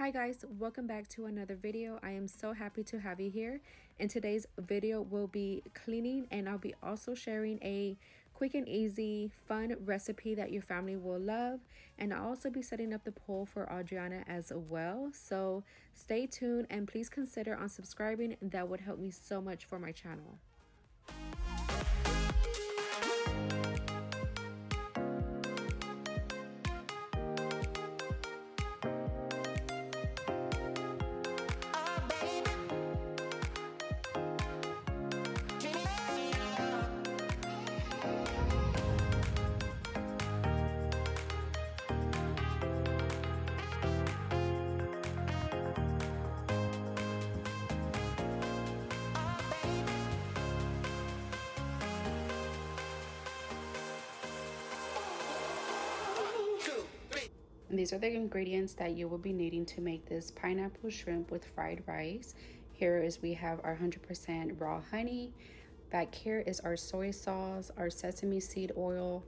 Hi guys, welcome back to another video. I am so happy to have you here. In today's video, we'll be cleaning and I'll be also sharing a quick and easy, fun recipe that your family will love. And I'll also be setting up the poll for Adriana as well. So stay tuned and please consider on subscribing. That would help me so much for my channel. These are the ingredients that you will be needing to make this pineapple shrimp with fried rice. Here is we have our 100% raw honey. Back here is our soy sauce, our sesame seed oil,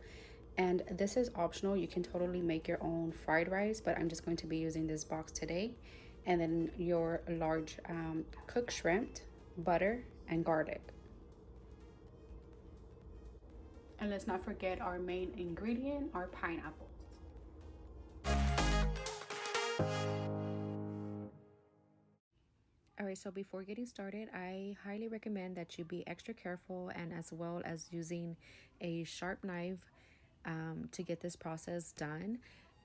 and this is optional. You can totally make your own fried rice, but I'm just going to be using this box today. And then your large cooked shrimp, butter, and garlic. And let's not forget our main ingredient, our pineapple. Alright, so before getting started, I highly recommend that you be extra careful and as well as using a sharp knife to get this process done.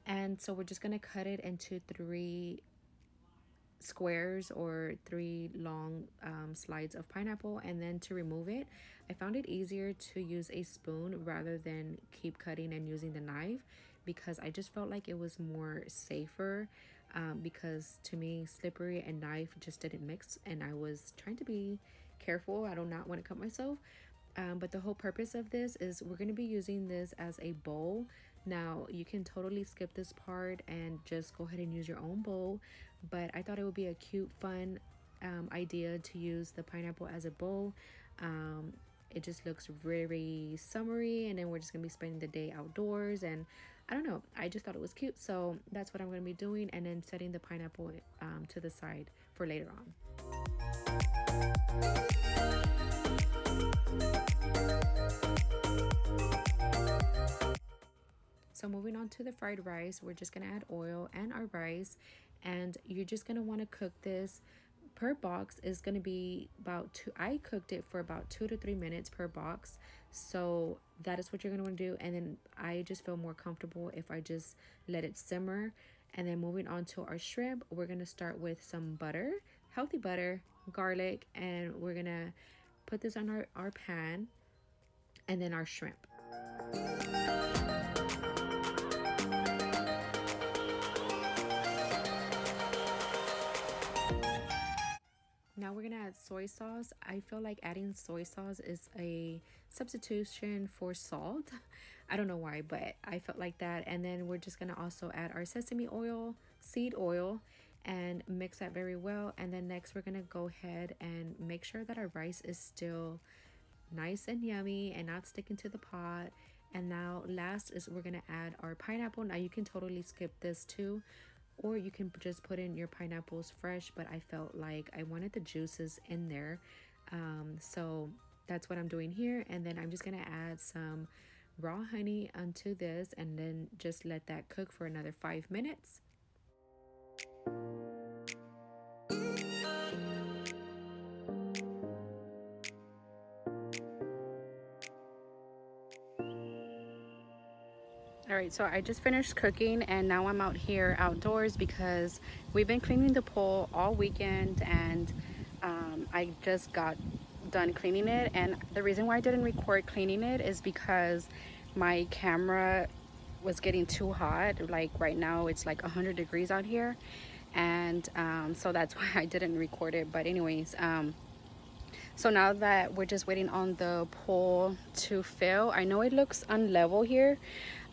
And so we're just going to cut it into 3 squares or 3 long slides of pineapple. And then to remove it, I found it easier to use a spoon rather than keep cutting and using the knife, because I just felt like it was more safer, because to me slippery and knife just didn't mix, and I was trying to be careful. I do not want to cut myself. But the whole purpose of this is we're going to be using this as a bowl. Now you can totally skip this part and just go ahead and use your own bowl, but I thought it would be a cute, fun idea to use the pineapple as a bowl. It just looks very summery, and then we're just gonna be spending the day outdoors, and I don't know, I just thought it was cute, so that's what I'm gonna be doing, and then setting the pineapple to the side for later on. So moving on to the fried rice, we're just gonna add oil and our rice, and you're just gonna want to cook this. Per box is going to be about 2. I cooked it for about 2 to 3 minutes per box, so that is what you're going to want to do. And then I just feel more comfortable if I just let it simmer. And then moving on to our shrimp, we're going to start with some butter, healthy butter, garlic, and we're going to put this on our pan, and then our shrimp. Now we're gonna add soy sauce. I feel like adding soy sauce is a substitution for salt. I don't know why, but I felt like that. And then we're just gonna also add our sesame oil, seed oil, and mix that very well. And then next we're gonna go ahead and make sure that our rice is still nice and yummy and not sticking to the pot. And now last is we're gonna add our pineapple. Now you can totally skip this too, or you can just put in your pineapples fresh, but I felt like I wanted the juices in there, so that's what I'm doing here. And then I'm just gonna add some raw honey onto this and then just let that cook for another 5 minutes. All right, so I just finished cooking and now I'm out here outdoors because we've been cleaning the pool all weekend, and I just got done cleaning it. And the reason why I didn't record cleaning it is because my camera was getting too hot. Like right now it's like 100 degrees out here, and so that's why I didn't record it. But anyways, so now that we're just waiting on the pool to fill, I know it looks unlevel here.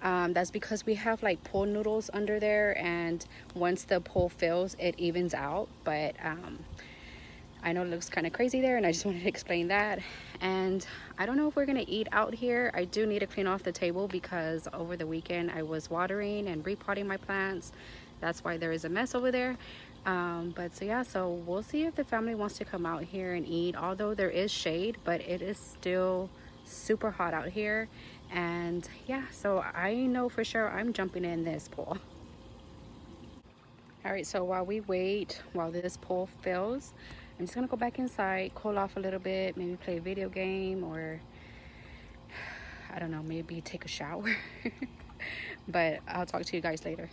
That's because we have like pool noodles under there, and once the pool fills it evens out. But I know it looks kind of crazy there, and I just wanted to explain that. And I don't know if we're gonna eat out here. I do need to clean off the table because over the weekend I was watering and repotting my plants. That's why there is a mess over there. But so yeah, so we'll see if the family wants to come out here and eat. Although there is shade, but it is still super hot out here. And yeah, so I know for sure I'm jumping in this pool. All right, so while we wait, while this pool fills, I'm just gonna go back inside, cool off a little bit, maybe play a video game, or I don't know, maybe take a shower. But I'll talk to you guys later.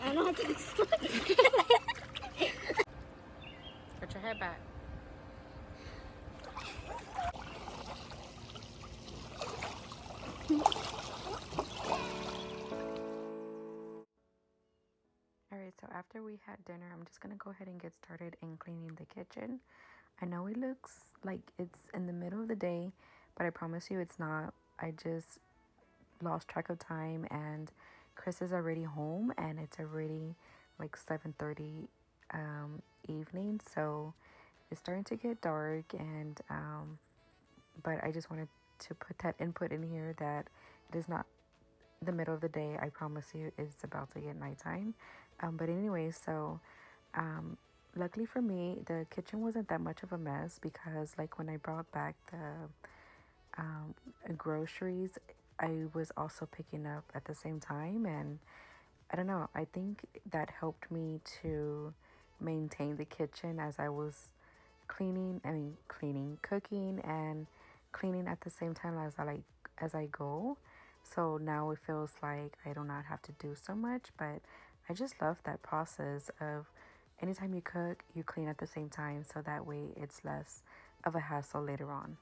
I don't have to explain. Put your head back. All right, so after we had dinner, I'm just gonna go ahead and get started in cleaning the kitchen. I know it looks like it's in the middle of the day, but I promise you it's not. I just lost track of time, and Chris is already home and it's already like 7:30 evening, so it's starting to get dark. And but I just wanted to put that input in here that it is not the middle of the day. I promise you it's about to get nighttime. But anyway, so um, luckily for me, the kitchen wasn't that much of a mess, because like when I brought back the um, groceries, I was also picking up at the same time. And I don't know, I think that helped me to maintain the kitchen as I was cleaning, cooking, and cleaning at the same time as I go. So now it feels like I do not have to do so much, but I just love that process of anytime you cook, you clean at the same time, so that way it's less of a hassle later on.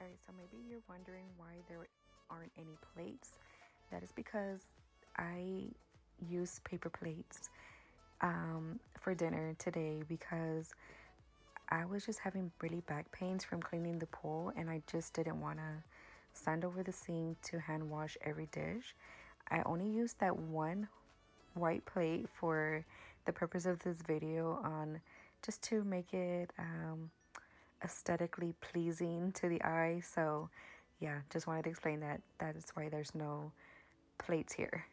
All right, so maybe you're wondering why there aren't any plates. That is because I use paper plates for dinner today, because I was just having really back pains from cleaning the pool, and I just didn't want to stand over the sink to hand wash every dish. I only used that one white plate for the purpose of this video, on just to make it aesthetically pleasing to the eye. So yeah, just wanted to explain that that is why there's no plates here.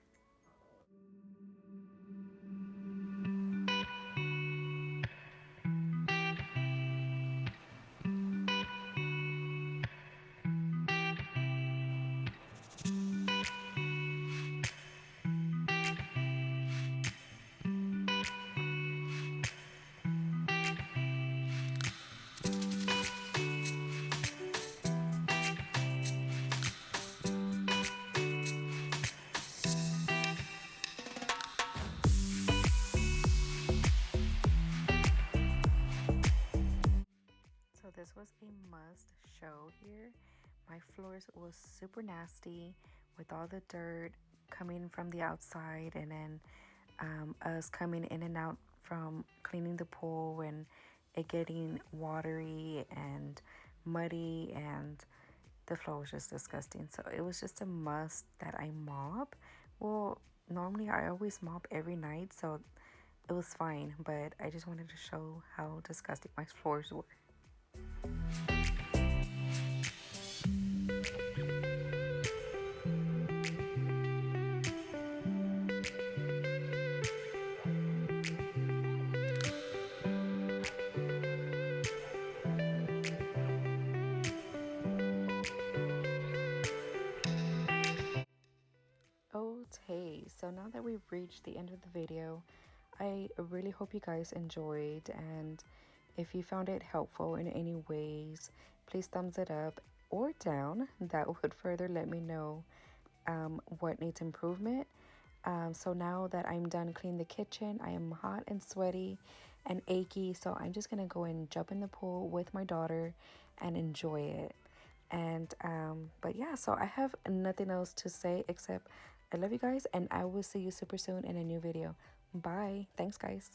So this was a must show here. My floors was super nasty with all the dirt coming from the outside, and then us coming in and out from cleaning the pool, and it getting watery and muddy, and the floor was just disgusting. So it was just a must that I mop. Well, normally I always mop every night, so it was fine, but I just wanted to show how disgusting my floors were. Okay, so now that we've reached the end of the video. I really hope you guys enjoyed, and if you found it helpful in any ways, please thumbs it up or down. That would further let me know what needs improvement. So now that I'm done cleaning the kitchen, I am hot and sweaty and achy. So I'm just gonna go and jump in the pool with my daughter and enjoy it. And but yeah, so I have nothing else to say except I love you guys, and I will see you super soon in a new video. Bye. Thanks, guys.